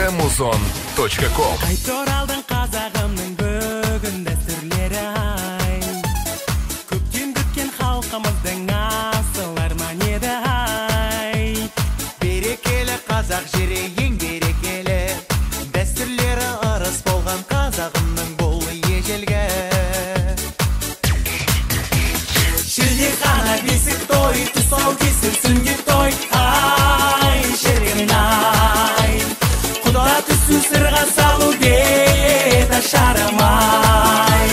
www.muzon.com Айтор алдың қазағымның бүгін дәстүрлері ай. Көптен күткен халқымыздың асыл арманы еді ай. Берекелі қазақ жері ең берекелі, дәстүрлері ырыс болған қазағымның бұл ежелгі. Шілдехана бесік той, тұсаукесер сүндет той, ай, шіркін ай. Құда түсу сырға салу бет ашарымай.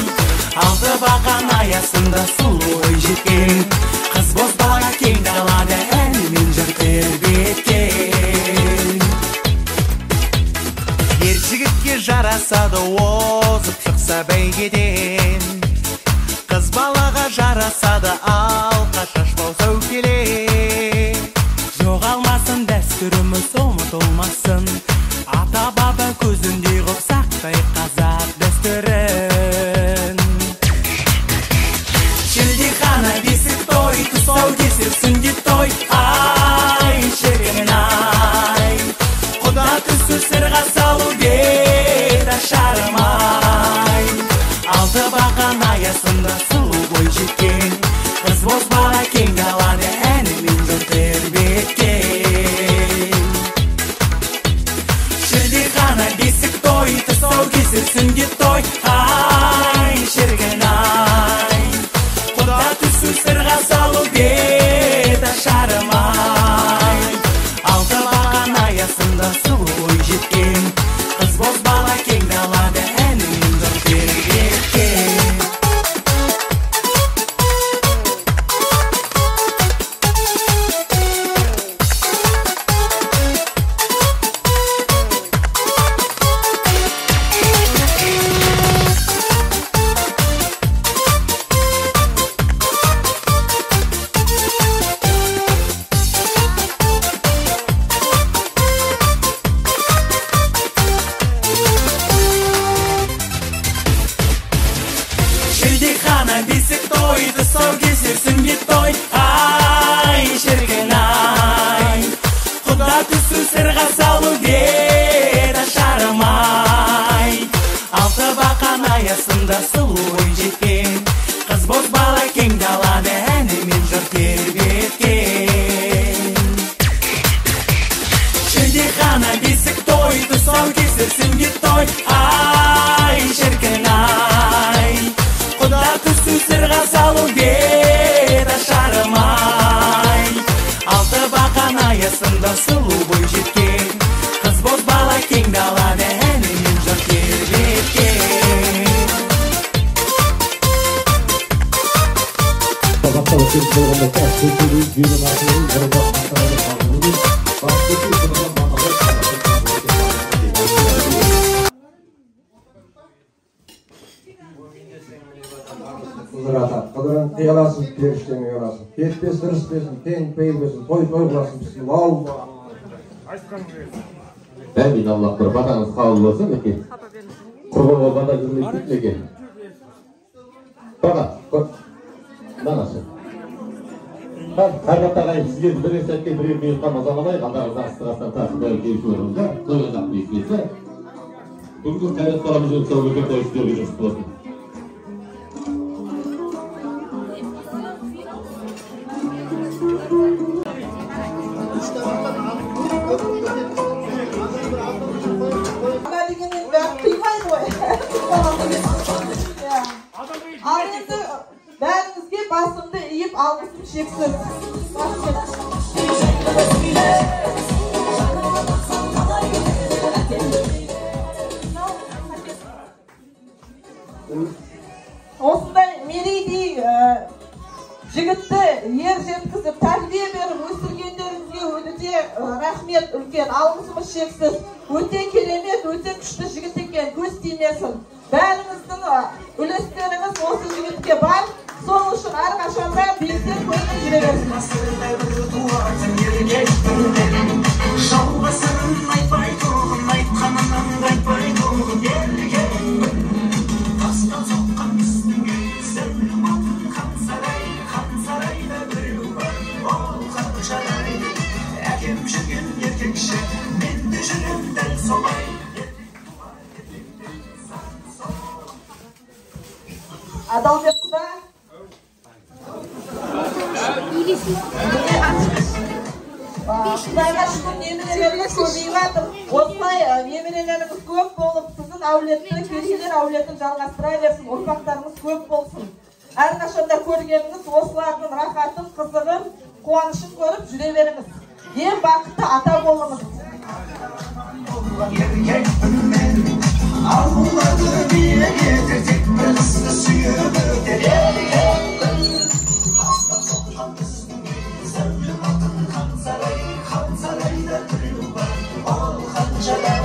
Алты бақан аясында сұлу ой жеткен, қыз боз бала кең далада әнімен жыр тербеткен. Ер жігітке жарасады озып шықса бәйгеден, қыз балаға жарасады алқа шашбау сәукеле. Жоғалмасын дәстүріміз, ұмытылмасын, ата баба көзіндей ғып сақтай қазақ дәстүрін. Шілдехана бесік той, тұсаукесер сүндет той, ай, шіркін ай. Құда түсу сырға салу бет ашарымай. Алты бақан аясында сұлу бой жеткен, қыз боз бала кең далада әнімен жыр тербеткен. Шілдехана бесік той, тұсаукесер сүндет той, ай, шіркін ай. Құда түсу сырға салу бет ашарымай. Алты бақан аясында сұлу бой жеткен, қыз боз бала кең далада әнімен жыр тербеткен. Шілдехана бесік той, тұсаукесер сүндет той, ай, шіркін ай. Құда түсу сырға салу бет ашарымай. Алты бақан аясында сұлу ой жеткен, қыз боз бала кең далада әнімен жыр тербеткен. Шілдехана бесік той, тұсаукесер сүндет той, ай, шіркін ай. Құда түсу сырға салу бет ашарымай. Алты бақан аясында сұлу бой жеткен, қыз боз бала кең далада әнімен жыр тербеткен. Қыдырын қияласын, періштені ұяласын. Кетпес, тырыспеsin, тең пейілбесін, той қыласын, біздің лау. Бәмин Аллах бір батаңыз қабыл болсын екен. Құрбан болғанда жүрмейді екен. Баға, данашы. Қарбаттар қайын сіздерді бірен сәтке бірер минутқа мазаламай, қалдарыңызды астығастан тасында келушілерімізді тойға жақты ескелесі. Бүгін қайрат қаламыз өтсі өкер тойшылерге жүріс болсын. Ал енді бәріңізге басымды иіп алғысым шексіз. Осындай мерейдей жігітті ер жеткізіп, тәрбие беріп өсіргендеріңізге өте рахмет, үлкен алғысымыз шексіз. Өте керемет, өте күшті жігіт екен, көз тимесін. Бәріңіздің үлестеріңіз осы жігітке бар. Сол үшін әрқашанда биіктен көрініп жүре берсін. Жалғасырын айтпай тұрғын, айтқанынан қайтпай тұрғын елген. Тастан соққан біздің ел, зәулім алтын хан сарайда біреу бар, ол қаншадай. Әкем жүрген еркекші, мен де жүрем дәл Adalbek Құда. Құдайға шүкір немерелерге көбейіп жатыр. Осылай немерелеріңіз көп болып, сіздің әулетті, келешелер әулетін жалғастыра берсін, ұрпақтарыңыз көп болсын. Әрқашанда көргеніңіз осылардың рахатын, қызығын, қуанышын көріп жүре беріңіз. Ең бақытты ата болыңыз. Ağladı bir getirdik bir kızı suyup öter Hasta sokkan kızın güzel bakın kan sarayda duruyor ol kancalar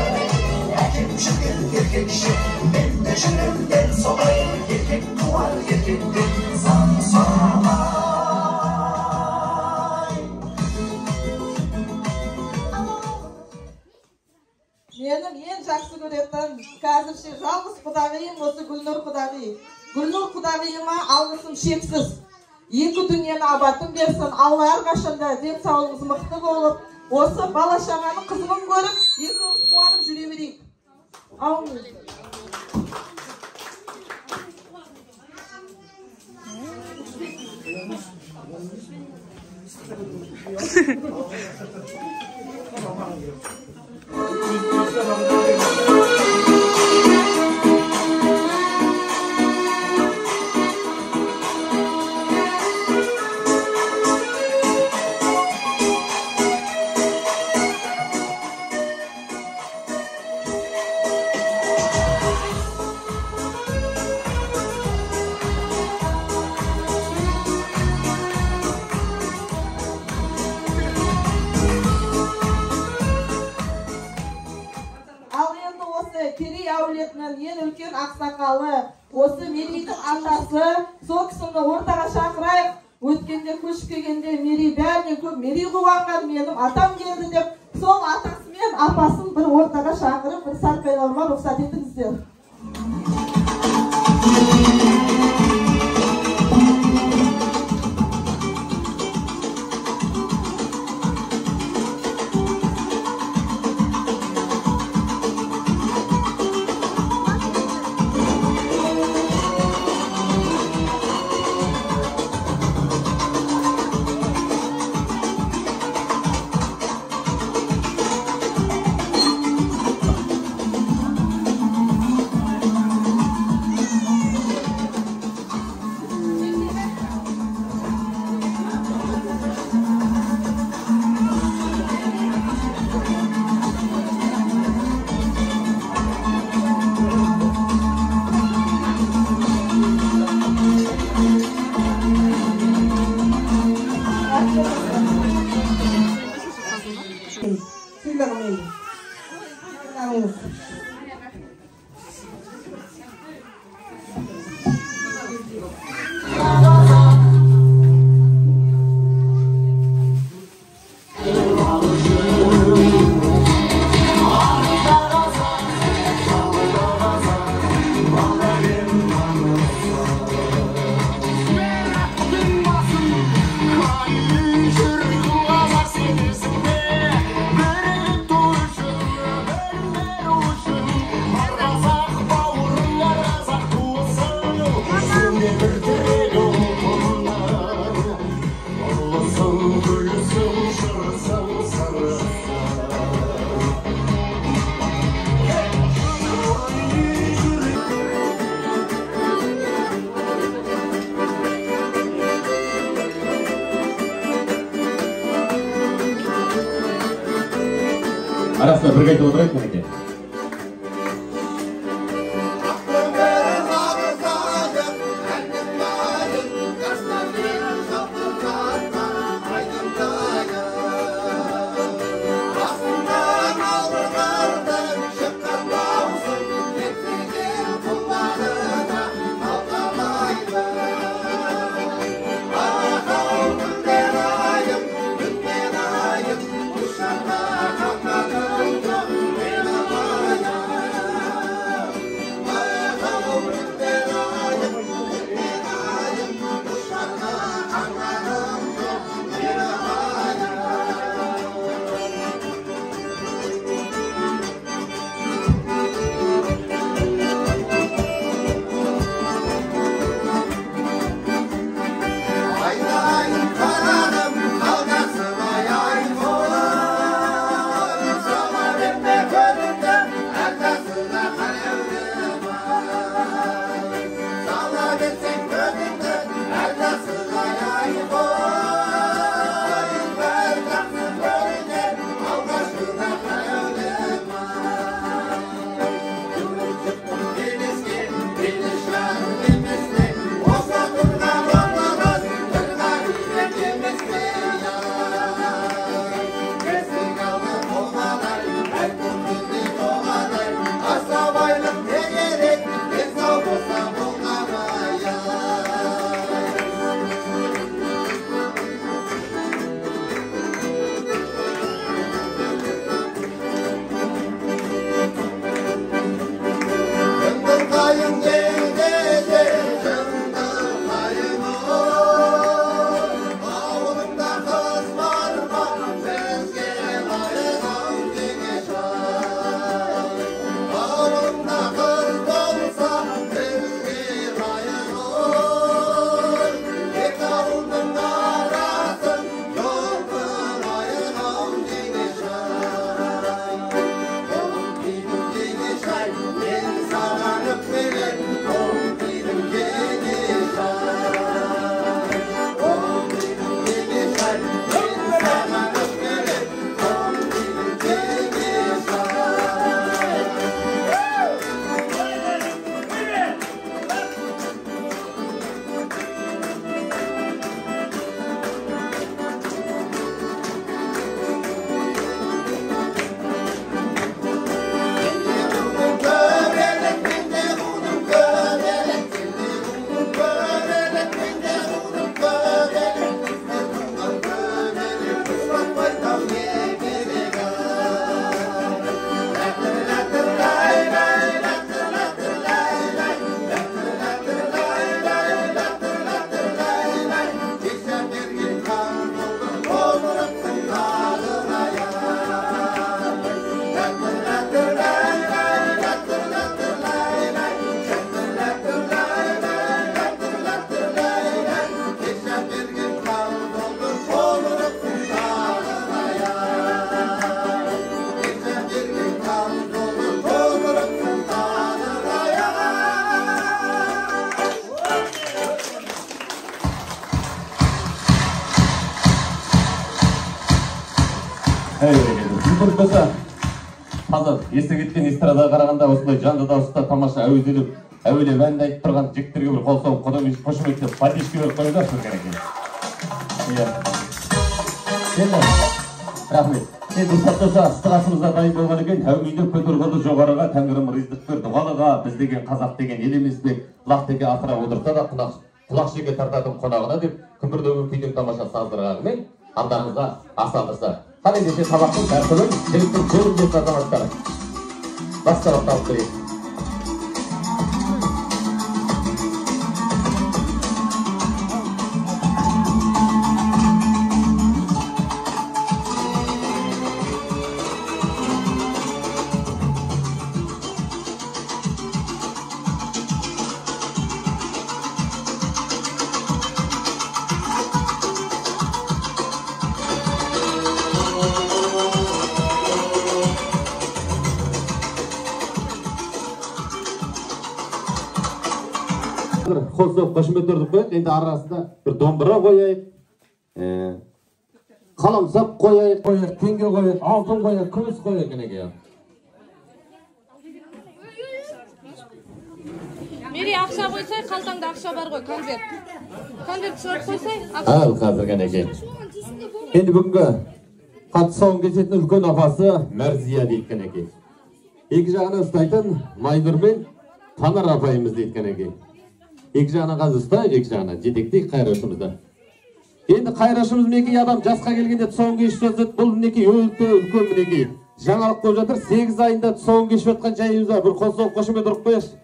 Erkek şükür erkek şükür ben de şükür gel sobay erkek duvar erkekten zan soramay Менің ең жақсы көретін қазірше жалғыз құдағиым осы Гүлнұр құдағи. Гүлнұр құдағиыма алғысым шексіз. Екі дүниені абатын берсін, Алла әрқашанда денсаулығыңыз мықты болып, осы бала шағаның қызығын көріп, екеуміз қуанып жүре берейік. Аумин. Керей әулетінің ең үлкен ақсақалы, осы Мерейдің атасы, сол кісіні ортаға шақырайық. Өткенде көшіп келгенде Мерей бәрінен көп Мерей қуанған менің атам келді деп, сол атасы мен апасын бір ортаға шақырып, бір сарқайлауыма рұқсат етіңіздер. Arasında bir gayet olarak mı? болса, қазір есі кеткен эстрадаға қарағанда осындай жанды дауыста тамаша әуелеп әнді айтып тұрған жігіттерге бір қол соғып қошеметтеп поддержка беріп қойыңдаршы екен. Иә. Енді, рахмет. Енді рұқсат болса, ыстық дайын болған екен, әумейді көтерғанды жоғарыға Тәңірім ризық бер дұғалыға біз деген қазақ деген ел емес пе, лақ теге атыра отырса да құлақ шеге тартатын қонағына деп күмбірлеген күйдің тамаша саздырғанымен алдарыңызға асалдырса. Қалай десе табақтың тәртібін, жігіттің көрін деп азаматтары. Басталып алып берейік. Қосып қошемет тұрдық қояйық, енді арасында бір домбыра қояйық, қаламсап қояйық, теңге қояйық, алтын қояйық, күміс қояйық кенеге. Мерей ақша қойсай, қалтаңда ақша бар ғой, конверт. Конверт шығып қойсай, Ал қазір кенеге. Енді бүгінгі қатысауын кесетін үлкен апасы Мәрзия дейді кенеге. Екі жағына ұстайтын Майнұр мен Танар апайымыз дейді кенеге. Екі жағына қазір ұстайық, екі жағына жетектейік қайрашымызды. Енді қайрашымыз мінекей адам жасқа келгенде тұсауын кешіп жатыр. Бұл мінекей өте үлкен мінекей жаңалық болып жатыр. 8 айында тұсауын кешіп жатқан жайымыз бар. Бір қол соғып қошемет ұрып қояшы.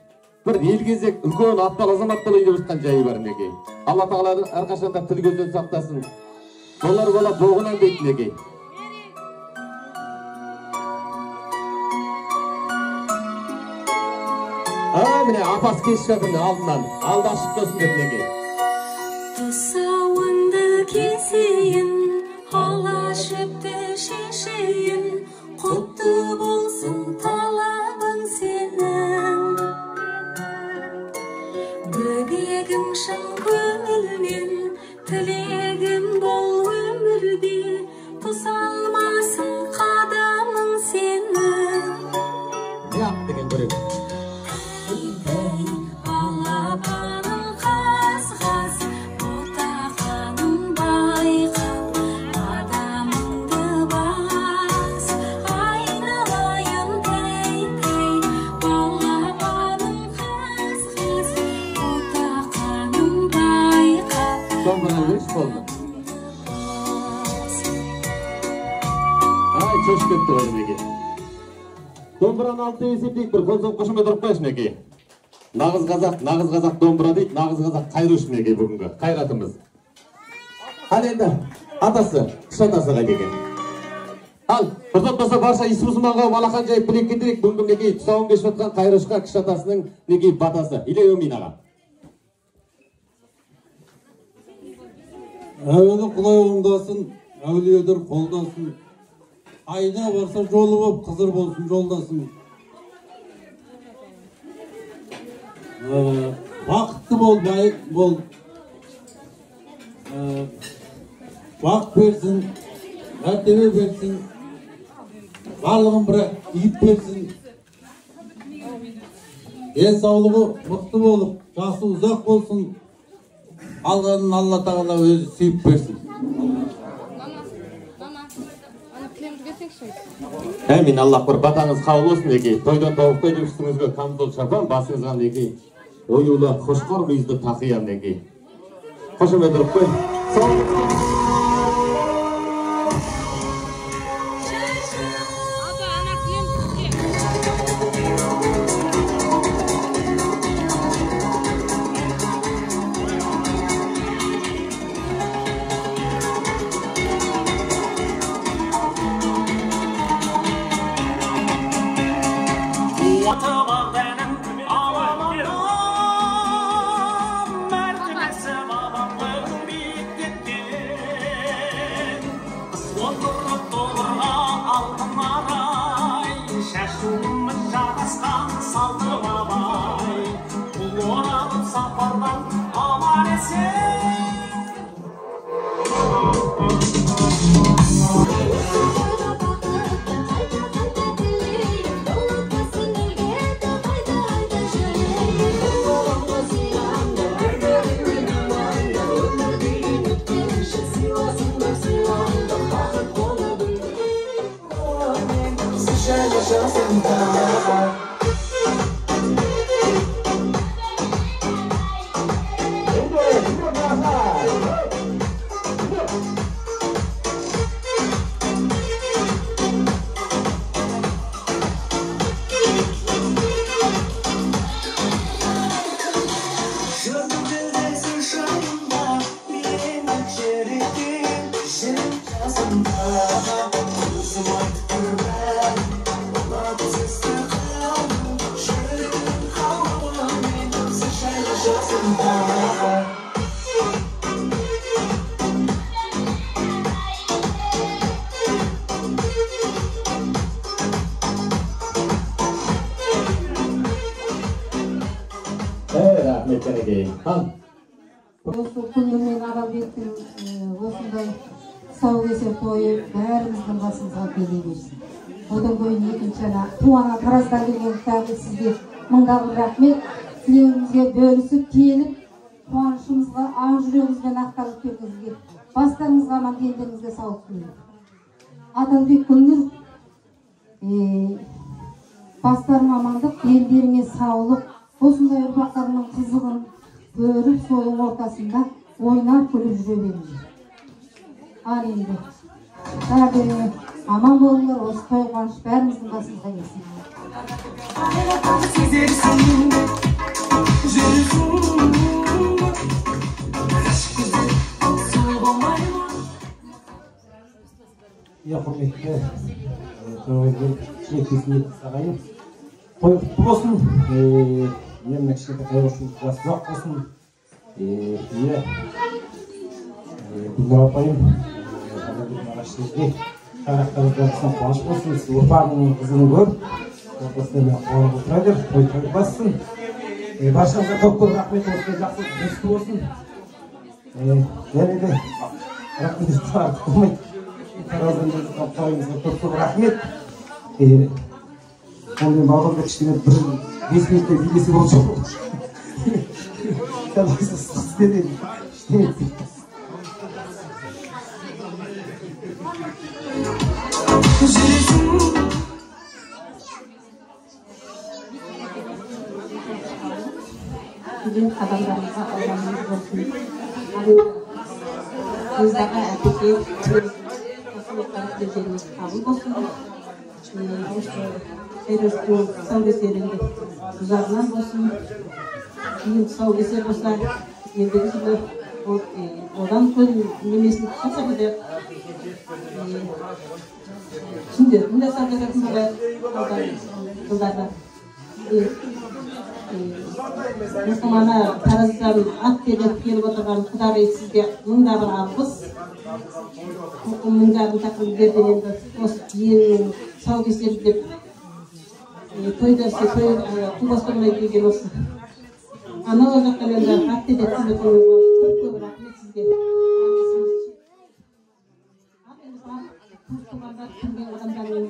Бір ел кезек үлкен атпал азаматтар үйде жатқан жайы бар мінекей. Алла тағала әрқашанда тіл көзден сақтасын. Болар бола боғынан дейді мінекей. Міне апасы кешіп жатыр алдынан, алды ашып тосын деп неге. Тұсауынды кесейін, ала жіпті шешейін, құтты болсын талабың сенің. Бөбегім шын көңілмен, тілегім бол өмірде, тұсалмасын қадамың сенің. Яқ деген көрек. Çöşüp etті өзі неге. Домбыраны алып деп есептейік, бір қол соғып қошемет ұрып қойшы неге. Нағыз қазақ домбыра дейді, нағыз қазақ қайруш неге бүгінгі қайратымыз. Ал енді атасы, кіші атасы қайда екен. Ал, бұртат болса барша Исмұсыманға балақан жайып білек кетірек, бүгінгі неге тұсауын кешіп жатқан қайрушқа кіші атасының неге батасы. Иле өмейін аға. Әуелі құлай оңдасын, әулиедір қолдасын. Айна барса жолы боп, қызыр болсын жолдасын. Бақытты бол, байық бол. Бақ берсін, мәртебе берсін. Барлығын бірақ иіп берсін. Денсаулығы мықты болып, жасы ұзақ болсын. Алғанын Алла тағала өзі сүйіп берсін. Әмин, Аллах бір батаңыз қабыл болсын неге. Тойдан тауықтай деп үстіңізге камзол шапан, басыңызға неге. Оюла қошқар мүйізді тақиям неге. Қошемет ұрып қой. Осы күнмен Аралбектің осындай тұсаукесер тойы бәріміздің басымызға келе берсін. Одан кейін екінші туана тараздан келген тағы сізге мыңдаған рахмет. Тілегімізге бөлісіп келіп, қуанышымызға ақ жүрегімізбен ақталып келгеніңізге, бастарыңызға аман дендеріңізге сауық тілеймін. Адалбек Гүлнұр, бастарың амандық, елдеріңе саулық, осындай ұрпақтарының қызығын көріп, соның ортасында ойнап күліп жүре беріңдер. Ал енді бәріңе аман болыңдар, осы той қуаныш бәріміздің басымызға келсін. Құрметті тілектесін ағайын, той құтты болсын, менің кішкентай қайғышылық жасы жоқ болсын. Гүлнұр апайым, ағашыңызге шарақтарыңыз болсын, қуаныш болсын, сіз ұрпағының қызын көріп, ортасында мен қуанып отыра бер, той бассын. Баршаңызға көп рахмет, осындай жақсы күшті болсын. Және де рахмет артық болмайды. Тараздан тойыңызға көп рахмет. Онымен балғанда кішкене бір 5 минуттай билесі болып жоқ. Қазір ыстық істеді. Бүгін адамдарымызға алғанымыз болсын. Өздағы әпеке, жеріміз қабыл болсын. Осы Фейростың тұсаукесерінде ұзағынан болсын. Кейін тұсаукесер болса, ендігі жылы одан көл немесін тұсаса беді. Түсіндердің де сағыратын болайық жылдарда. Мұсылмана тараздан ат келіп келіп отырған Құдағи сізге мыңда бір алғыс. Мыңдардың тақырып берден енді осы жиеннің тұсаукесері деп тойда туғастырмай келген осы. Анау жақтан енді ат келіп көп рахмет сізге. Туғандар күнген адамдармен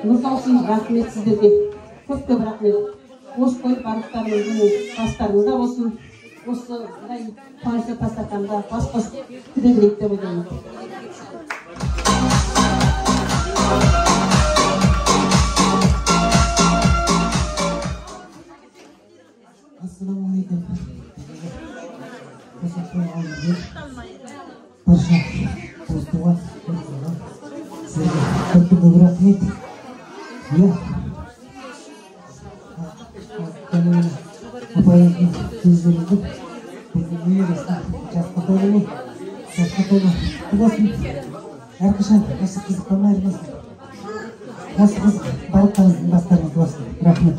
нұртаусын рахмет сіздерге. Көп рахмет. Осы той барлықтарыңыздың бастарыңызда болсын. Осы қуанышы тастақанда бас-бас күдегілейік деп ойлаймын. Ассалаумағалейкум. Осы той алдында барша достуға сізге көп рахмет. Апайымның сөздеріңді бүгін жасқа тойлы болсын. Әрқашан осы қызықтан айырмасын. Осы қызық барлықтарыңыздың бастарыңыз болсын. Рахмет.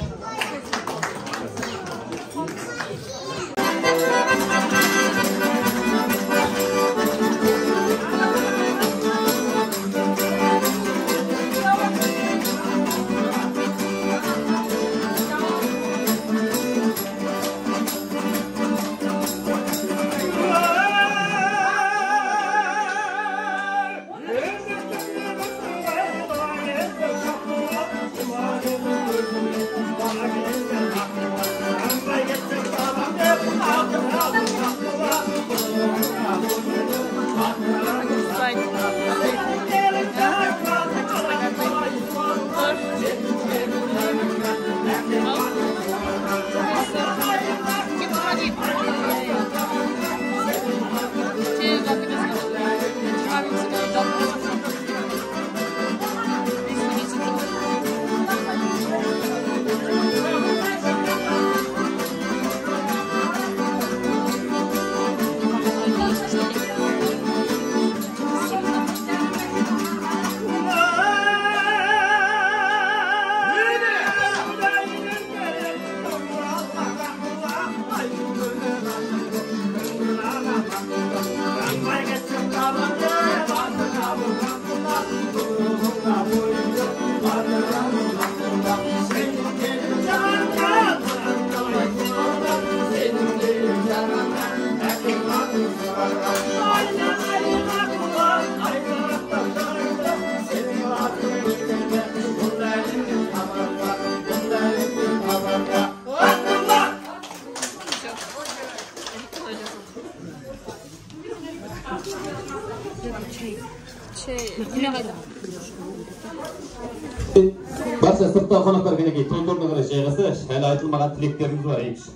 Barcha sırttan qonaqlar kaneki to'ytorni qara jayg'asa, hali aytilmagan tileklerimiz var ey kishi.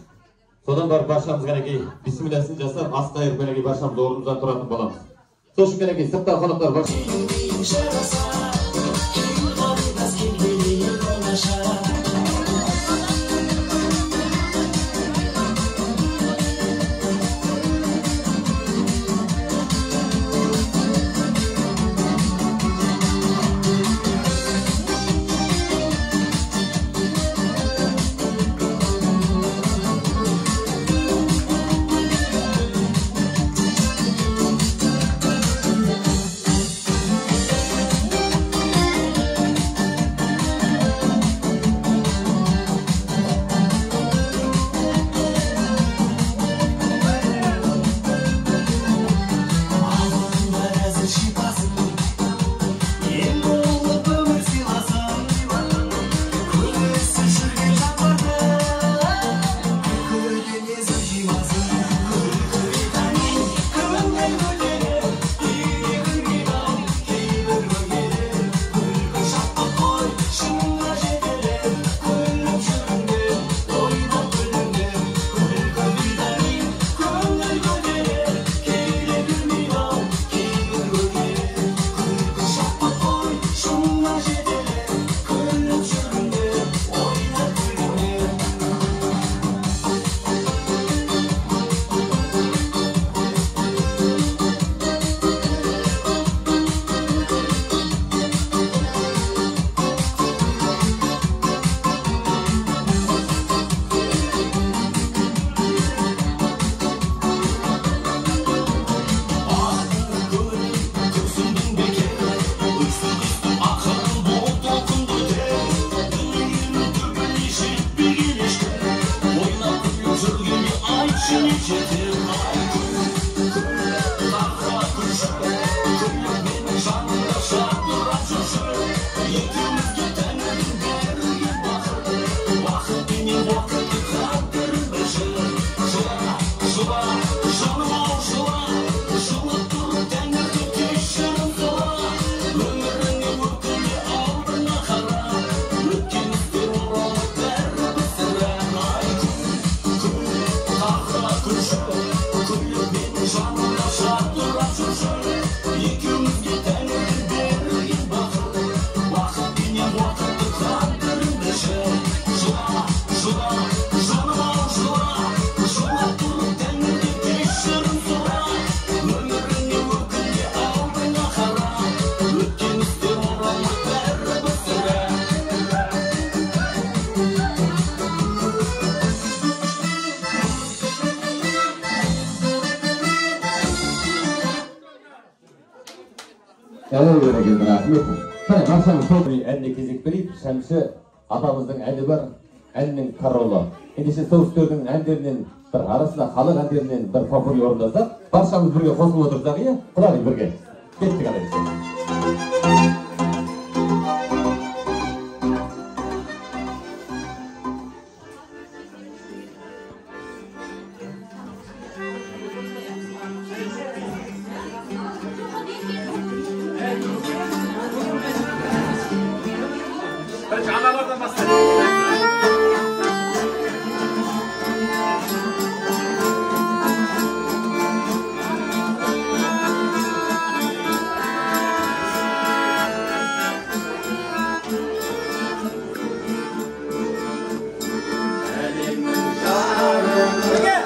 Sodan barib barchamiz kaneki bismillahini jasab, asqayib kaneki barchamiz o'rnimizdan turadigan bo'lamiz. So'shin kaneki sirtdan qonaqlar barcha әніне кезек берейік. Шәмші атамыздың әні бар, әннің королы. Ендеше сол үстердің әндерінен бір арасында халық әндерінен бір популяр орындасақ, баршамыз бірге қосылып отырсақ, иә? Құлағын бірге. Кеттік ана десе. Yeah.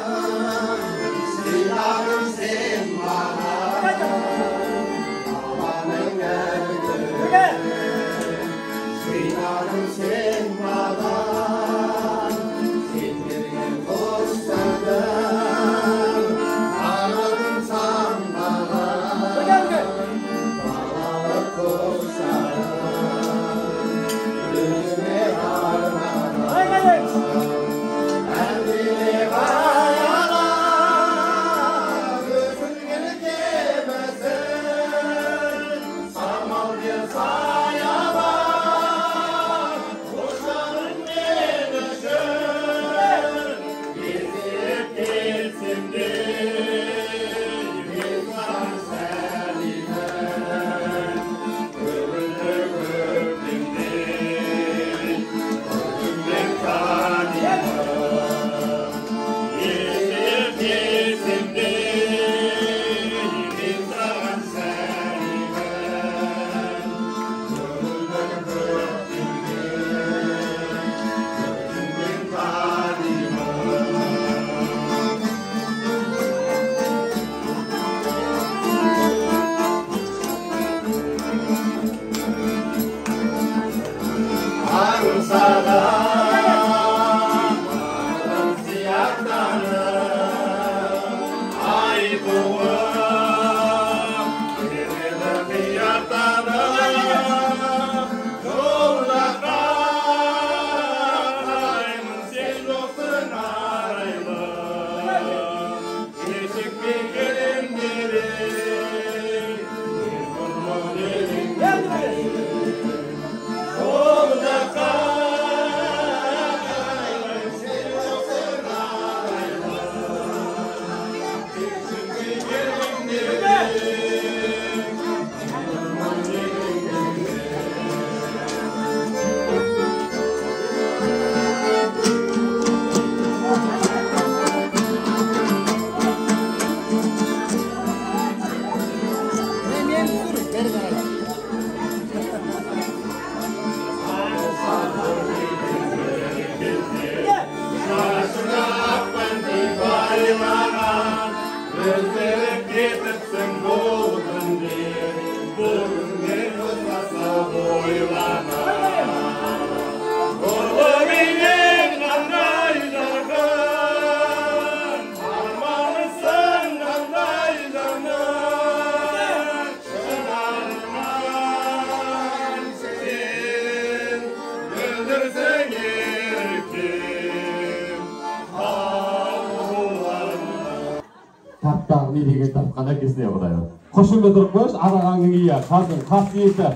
деген тапқан әкесіне құдайым. Қошемет тұрып қойшы, ағаңның ия, қаздың қасиеті,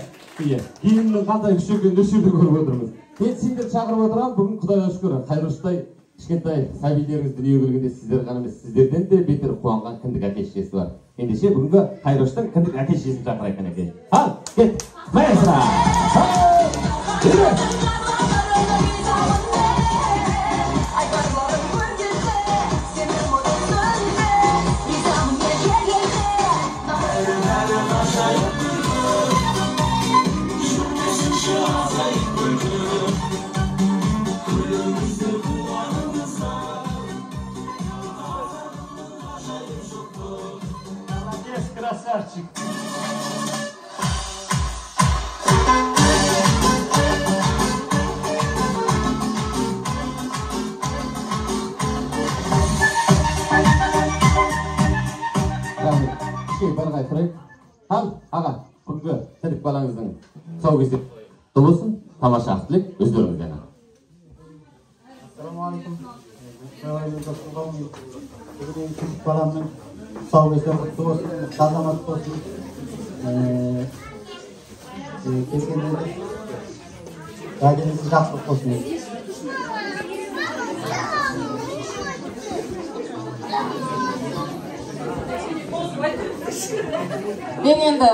ия, келіннің қандай күші екенін осы жерде көріп отырмыз. Мен сендерді шақырып отырамын, бүгін Құдайға шүкір, Қайроштай кішкентай сәбилеріңіз дүниеге келгенде сіздер ғана емес, сіздерден де бетер қуанған кіндік әке-шешесі бар. Ендеше бүгінгі Қайроштың кіндік әке-шешесін шақырайық әнекей. Ал, кет, маэстро! Красавчик. Барғай тұрайық. Ал, аға, бүгінгі тірік балаңыздың тұсаукесері құтты болсын, тамаша ақ тілек өздеріңізден. Ассалаумағалейкум. Бүгін тірік баламның тұсаукесері құтты болсын, салтанат болсын. Келгендеріңіз бәріңіз жақсылық болсын. Мен енді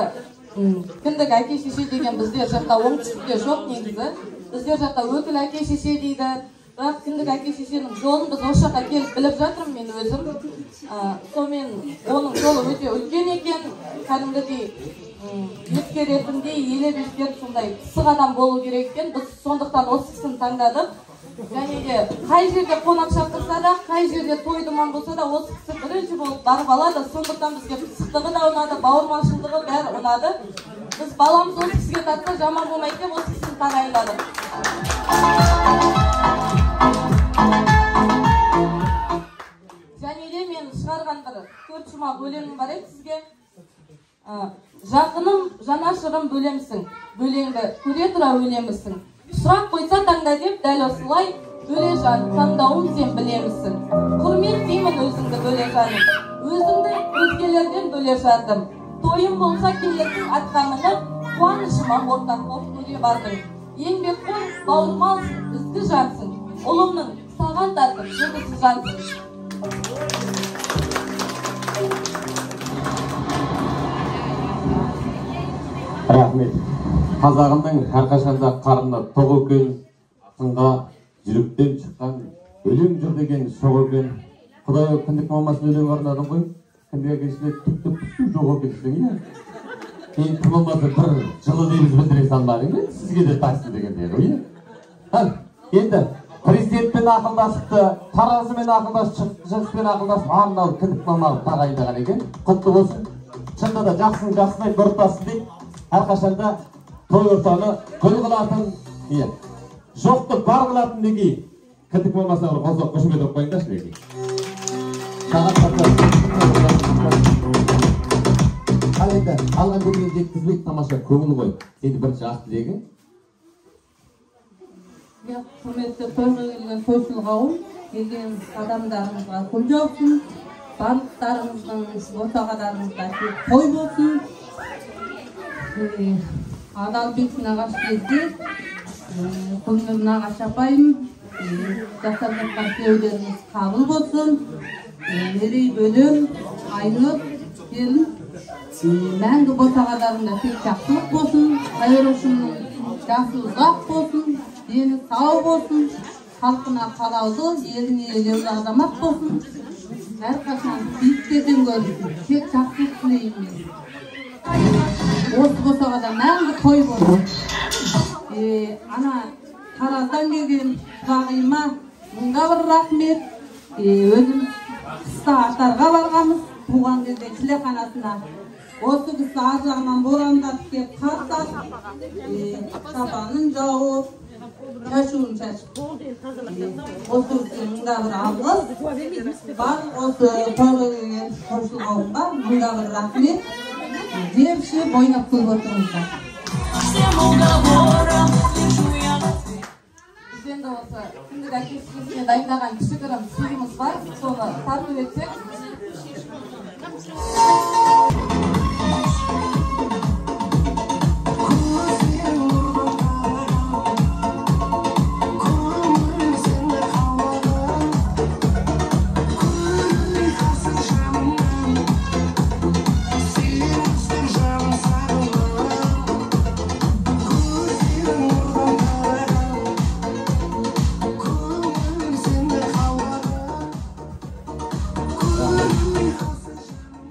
кіндік әке-шеше деген біздер жақта оңтүстікте жоқ негізі. Біздер жақта өкіл әке-шеше дейді. Бірақ кіндік әке-шешенің жолын біз осы жаққа келіп біліп жатырмын мен өзім. Сонымен оның жолы өте үлкен екен. Кәдімгідей ескеретіндей, елеп ескеріп сондай пысық адам болу керек екен. Біз сондықтан осы кісіні таңдадық. Және де қай жерде қонақ шақырса да, қай жерде той думан болса да, осы кісі бірінші болып барып алады. Сондықтан бізге пысықтығы да ұнады, бауырмашылдығы бәрі ұнады. Біз баламыз осы кісіге тартса жаман болмайды деп осы кісіні тағайындадық. Және де мен шығарған бір 4 шумақ өлеңім бар еді сізге. Жақыным, жанашырым бөлемсің, бөлеңді көре тұра өлемісің. Сұрақ қойса таңда деп дәл осылай, бөле жан, таңдауын сен білемісің. Құрмет деймін өзіңді бөле жаным, өзіңді өзгелерден бөле жардым. Тойым болса келетін атқаныңы, қуанышыма ортақ боп көре бардың. Еңбекқор, бауырмалсың, ізгі жансың, ұлымның саған тартып жігісі жансың. Рахмет. Қазағымның әрқашанда қарны тоқ екен, сынға жүректен шыққан өлең жүр деген шоқ екен. Құдай кіндік мамасын өлең арнадың ғой, кіндік әкесіне түк жоқ екен десең, кейін тым болмаса бір жылы лебіз білдіре салмадың, сізге де такси дегенде ғой. Енді президентпен ақылдасыпты, таразымен ақылдасып, жігіспен ақылдасып, арналы кіндік маманы тағайындаған екен. Құтты болсын. Шында да жақсының жақсыны айтып ұрттасын дейді. Әрқашанда той ортаны гүл қылатын, жоқты бар қылатын неге кіндік болмаса бір қосақ қошемет оқып қойыңдаршы неге ал енді алған көңілін жеткізбейді тамаша көңіл ғой сенің бірінші ақ тілегің құрметті тойға келген тойшыл қауым келген адамдарымызға гүл жаусын барлықтарыңыздың отағаларыңызға той болсын Адалбек нағашы кезде Гүлнұр нағашы апайым жасап жатқан тілеулеріңіз қабыл болсын. Мерей бөлем, Айнұр келін мәңгі ботағаларында тек жақсылық болсын, қайырушының жасы ұзақ болсын, дені сау болсын, халқына қалаулы, еліне елеулі азамат болсын. Әрқашан биіктерден көріп, тек жақсылық тілеймін. Осы босағада мәңгі той болсын. Ана Тараздан келген бағыма мыңға бір рахмет. Өзім қыста аттарға барғамыз, туған кезде кілеқанасына. Осы кісі ар жағынан борандап кеп қарсақ, шапанын жауып, шашуын шашып. Осы кісі мыңға бір алғыз. Бар осы тойға келген тойшыл қауымға мыңға бір рахмет. Жерші бойнап көріп отырыңыздар. Бізден де осы күндік әке-шешесіне дайындаған кішігірім сыйымыз бар, соны тартып етсек.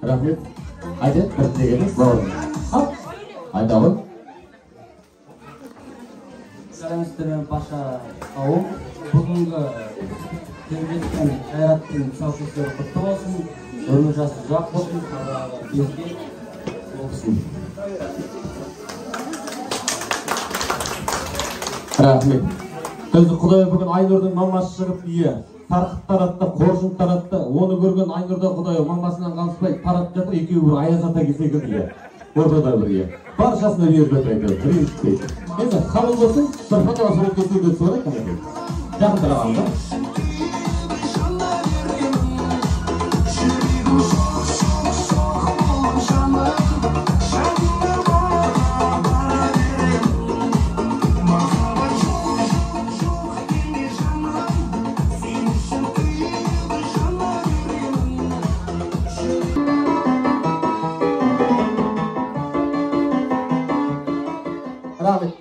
Рахмет. Айда, бір тілегіңіз бауырым. Айда ғой. Сәлемдермен паша қауым. Бүгінгі келбеттен қайраттың тұсаукесері құтты болсын. Өмір жасы ұзақ болсын. Қалаға береке болсын. Рахмет. Өзі Құдай бүгін Айнұрдың мамасы шығып тарқып таратты, қоржын таратты. Оны көрген Айнұрда Құдай мамасынан қалыспай таратып жатыр. Екеуі бір аяз ата келсе кірді. Ортада бірге. Баршасына беріп өтірді. Ренжітпейді. Енді қабыл болсын, бір фотоға сурет кетуге түсіп қанекей. Жақын тарағанда.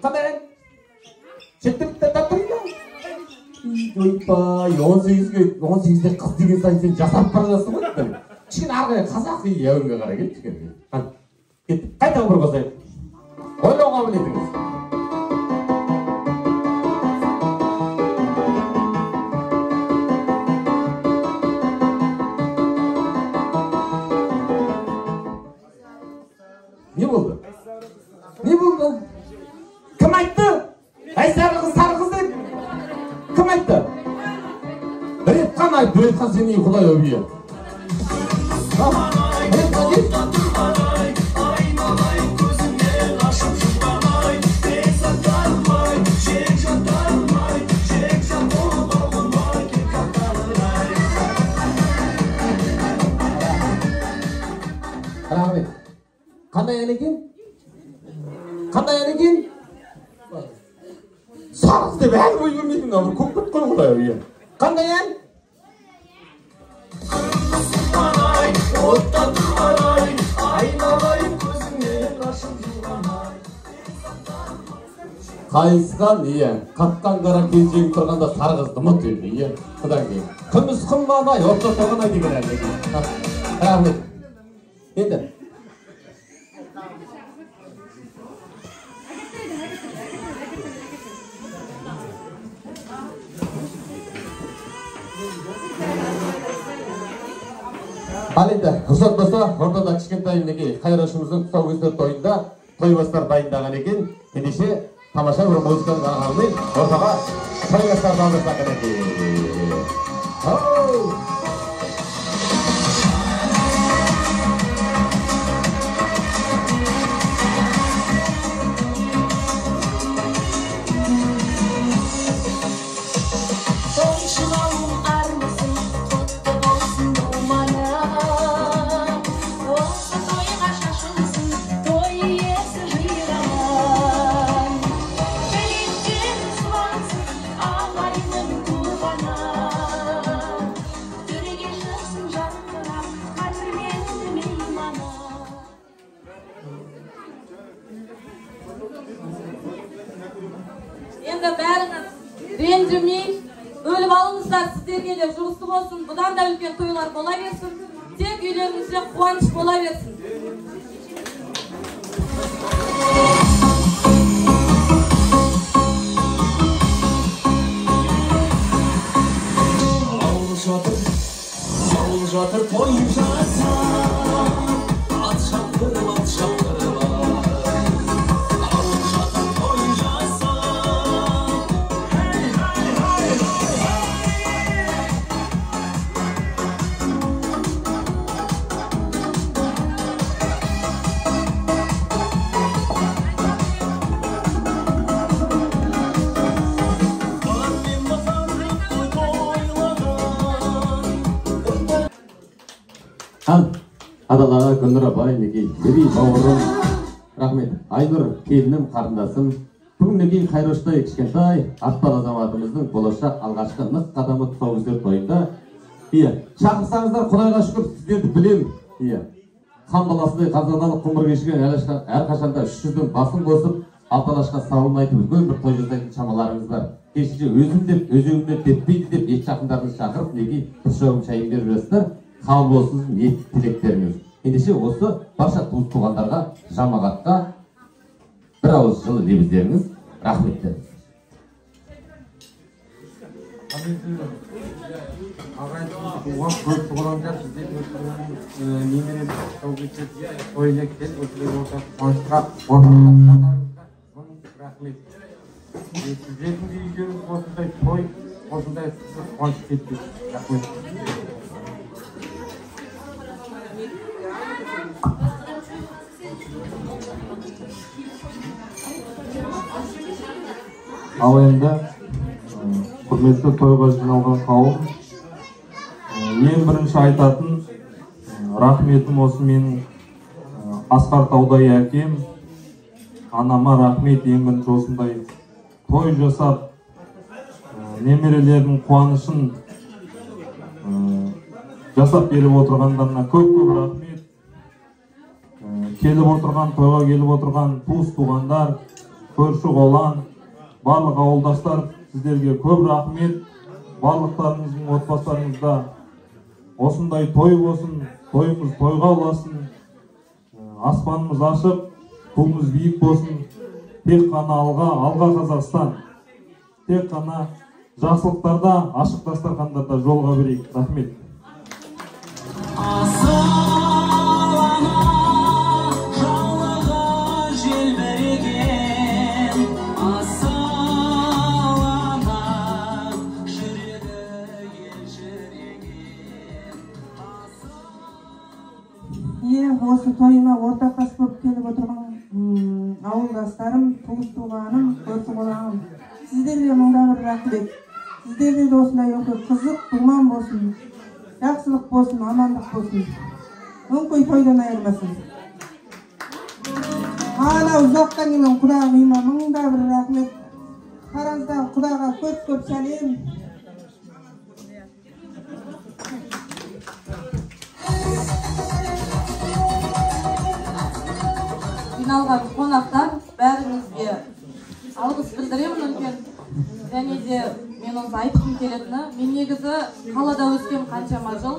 Қандай? Шеттірікті таттырың ба? Ойпай, 18-де қыз деген сайын сен жасап бара жатсың ғой? Кішкене арғая қазақи әуінге қарай кет, кішкене. Кеттік, қайтаға бір қосайық. Ойлауға білетіңіз. Не болды? Не болды? Кім айтты? Әй сары қыз деп? Кім айтты? Бір рет қана айтты, бір рет қан сен не Құдай өбие. Рахмет. Қандай ән екен? Қандай ән екен? Сарыз деп ән бой көрмейтін, көк бет қой Құдай өбие. Қандай ән? Қайысқан, қатқан қара келжең тұрғанда сарғызды мұт еді, Құдай кейін. Күміс қымбанай, отта тұрғанай деген ән екен. Рахмет. Енді. Ал енді, рұқсат болса, ортада кішкентай қайрашымыздың тұсаукесер тойында той бастар дайындаған екен. Ендеше тамаша бір музыканы арқалымен ортаға саясат алдырсақ екен. Енді бәріңіз ренжімей, өліп алыңыздар, сіздерге де жұғысты болсын, бұдан да үлкен тойлар бола берсін, тек үйлеріңізде қуаныш бола берсін. Ауыл жатыр той жасап, ат шаптырып, ат шаптырып. Ауыл жатыр той жасап, hey, hey, hey, Адалаға Гүлнұр апай, неге Мерей бауырым, рахмет. Айнұр келінім, қарындасым. Бүгін неге Қайроштай кішкентай атпал азаматымыздың болашақ алғашқы нық қадамы тұсаукесер тойында. Шақырсаңыздар, Құдайға шүкір, сіздерді білем. Хан баласындай қазаналық құмыр кешкен әрқашанда 300-дің басын қосып, алталашқа сауын айтып үлкен бір той жасайтын шамаларыңыз бар. Кешінше өзім деп, өзіңімді теппейді деп, ет жақындарыңыз шақырып, неге тұшауын шайын беріп жүресіздер. Қабыл болсын ниет тілектеріңіз. Ендеше осы барша туыс туғандарға, жамағатқа бір ауыз жылы лебіздеріңіз, рахметтеріңіз. Ағайын туған көп туғандар бізде немерелер тұсаукесер тойына келіп осындай ортақ қуанышқа орнатқандарыңызға рахмет. Сіздердің де үйлеріңіз осындай той, осындай қуаныш кетпек. Рахмет. Ал енді құрметті тойға жиналған қауым, ең бірінші айтатын рахметім осы менің Асқар Таудай әкем, анама рахмет. Ең бірінші осындай той жасап, немерелердің қуанышын жасап беріп отырғандарына көп-көп рахмет. Келіп отырған, тойға келіп отырған туыс туғандар, көрші қолан, барлық ауылдастар, сіздерге көп рахмет. Барлықтарыңыздың отбасыларыңызда осындай той болсын, тойымыз тойға ұласын, аспанымыз ашық, туымыз биік болсын. Тек қана алға Қазақстан, тек қана жақсылықтарда, ашық дастархандарда жолға берейік. Рахмет. Осы тойыма ортақтас болып келіп отырған ауылдастарым, туыс туғаным, көрші қолағым, сіздерге мыңда бір рахмет. Сіздерде де осындай қызық, думан болсын, жақсылық болсын, амандық болсын. Өңкөй тойдан айырмасын. Ана ұзақтан келген құдағыма мыңда бір рахмет. Тараздағы құдаға көп-көп сәлем. Жиналған қонақтар, бәріңізге алғыс білдіремін үлкен. Және де мен осы айтқым келетіні, мен негізі қалада өскен қаншама жыл,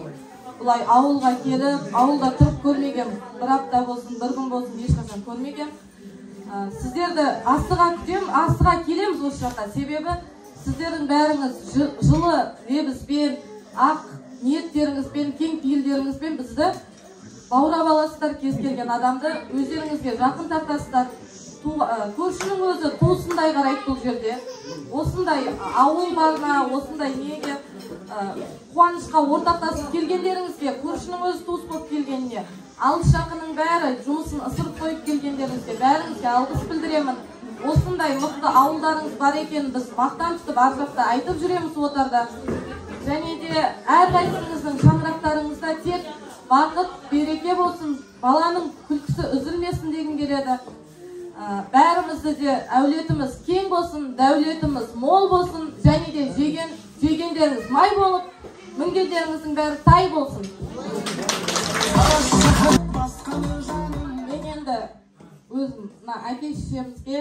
бұлай ауылға келіп, ауылда тұрып көрмеген, бір апта болсын, бір күн болсын, ешқашан көрмеген. Сіздерді астыға күтем, астыға келеміз осы жақта. Себебі сіздердің бәріңіз жылы лебізбен, ақ ниеттеріңізбен, кең пейілдеріңізбен бізді баурап аласыздар, кез келген адамды өздеріңізге жақын тартасыздар. көршінің өзі туысындай қарайды бұл жерде. Осындай ауыл барына, осындай неге қуанышқа ортақтасып келгендеріңізге, көршінің өзі туыс болып келгеніне, алыс жақының бәрі жұмысын ысырып қойып келгендеріңізге бәріңізге алғыс білдіремін. Осындай мықты ауылдарыңыз бар екенін біз мақтан тұтып ар жақта айтып жүреміз отарда. Және де әрқайсыңыздың шаңырақтарыңызда тек бақыт, береке болсын, баланың күлкісі үзілмесін дегім келеді. Бәрімізді де әулетіміз кең болсын, дәулетіміз мол болсын, және де жегендеріңіз май болып, мінгендеріңіздің бәрі тай болсын. Мен енді өзім әке-шешемізге,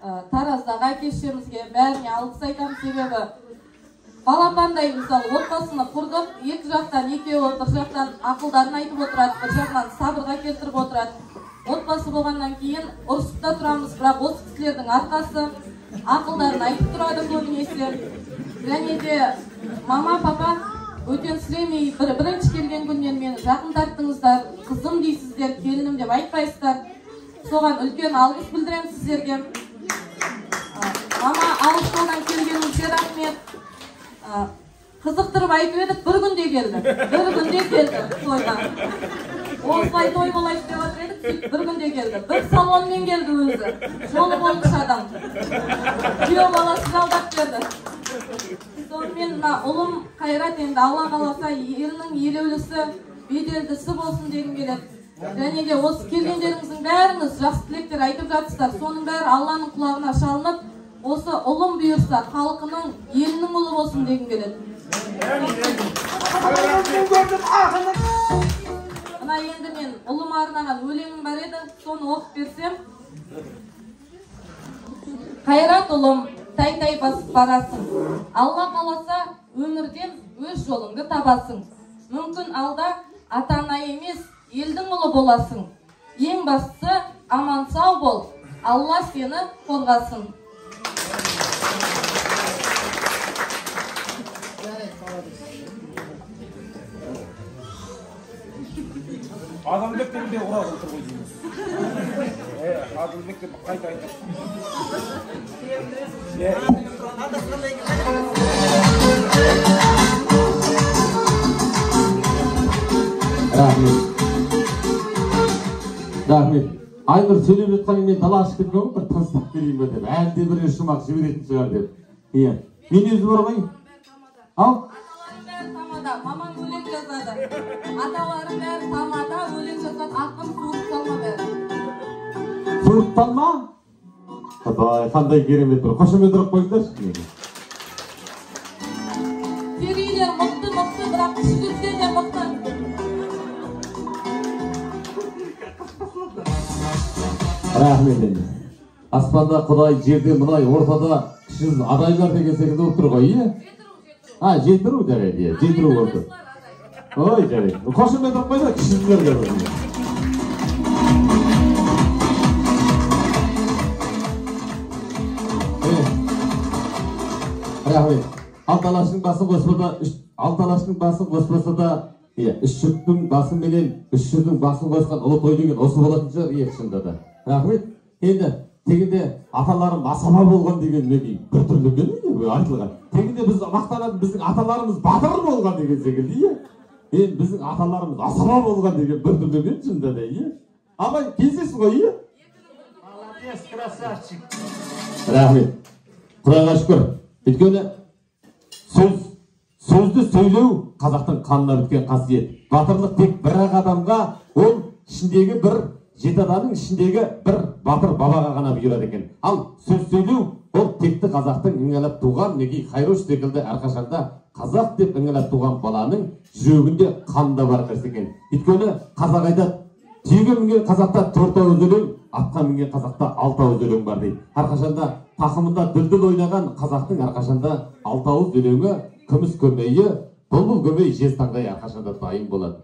Тараздағы әке-шешемізге бәріне алғыс айтамын, себебі балапандай мысалы отбасыны құрдық, екі жақтан екеуі бір жақтан ақылдарын айтып отырады, бір жақтан сабырға келтіріп отырады. Отбасы болғаннан кейін ұрысып тұрамыз, бірақ осы кісілердің арқасы ақылдарын айтып тұрады көбінесе. Және де мама, папа өтен сілемей бірінші келген күннен мені жақындаттыңыздар, қызым дейсіздер, келінім деп айтпайсыздар. Соған үлкен алғыс білдіремін сіздерге. Мама, алыстан келгеніңізге рахмет. Қызықтырып айтып едік, бір күнде келді тойға. Осылай той болайық деп отыр едік, бір күнде келді. Bir салонмен келді өзі. Жолы болmuş адам. Күйеу баласы жалдап берді. Сонымен ұлым Қайрат енді Алла қаласа елінің елеулісі, беделдісі болсын дегім келеді. Және де осы келгендеріңіздің бәріңіз жақсы тілектер айтып жатсыздар. Соның бәрі Алланың құлағына шалынып, осы ұлым бұйырса халқының, елінің ұлы болсын дегім келеді. Мына енді мен ұлыма арнаған өлеңім бар еді, соны оқып берсем. Қайрат ұлым, тай-тай басып барасың. Алла қаласа өмірден өз жолыңды табасың. Мүмкін алда ата-ана емес, елдің ұлы боласың. Ең бастысы аман сау бол, Алла сені қорғасын. Адылбек деп ұрады отыр ғой дейміз. Адылбек деп қайта айтады. Рахмет. Айнұр сөйлеп жатқанын мен дала ашып кеткен бір тыныстап келейін бе деп, әлде бір шумақ жіберетін шығар деп. Иә. Мен өзі бар ғой. Ал? Аталарым бәрі тамада, мамам өлең жазады. Аталарым бәрі тамада, өлең жазады, ақын суырып салма бәрі. Суырып салма? Қандай керемет бір қошемет ұрып қойыңдаршы. Керейлер мықты, бірақ кішіліктен де мықты. Рахмет енді. Аспанда Құдай, жерде мұнай, ортада кішіз адайлар деген секілді отыр ғой, иә? Жетіру жарайды, жетіру отыр. Ой, жарайды. Қошемет ұрып қойда кішіздер көрді. Рахмет. Алталаштың басын қоспаса да, үш жұрттың басын менен үш жұрттың басын қосқан ұлы той деген осы болатын шығар, еш шында да. Рахмет. Енді тегінде аталарым асаба болған деген неге бір түрлі келмейді айтылған. Тегінде біз мақтанатын біздің аталарымыз батыр болған деген секілді, иә? Енді біздің аталарымыз асаба болған деген бір түрлі келмейді шында да, иә? Абай, келсесің ғой, иә? Молодец, красавчик. Рахмет. Құдайға шүкір. Өйткені сөзді сөйлеу қазақтың қанына біткен қасиет. Батырлық тек бір-ақ адамға, ол ішіндегі бір жеті адамның ішіндегі бір батыр бабаға ғана бұйырады екен. Ал сөз сөйлеу ол текті қазақтың іңгәлап туған неге Қайрош секілді әрқашанда қазақ деп іңгәлап туған баланың жүрегінде қанында бар нәрсе екен. Өйткені қазақ айтады, түйеге мінген қазақта 4 ауыз өлең, атқа мінген қазақта 6 ауыз өлең бар дейді. Әрқашанда тақымында дүлдүл ойнаған қазақтың әрқашанда 6 ауыз өлеңі, күміс көмейі, бұлбұл көмей жез таңдай әрқашанда дайын болады.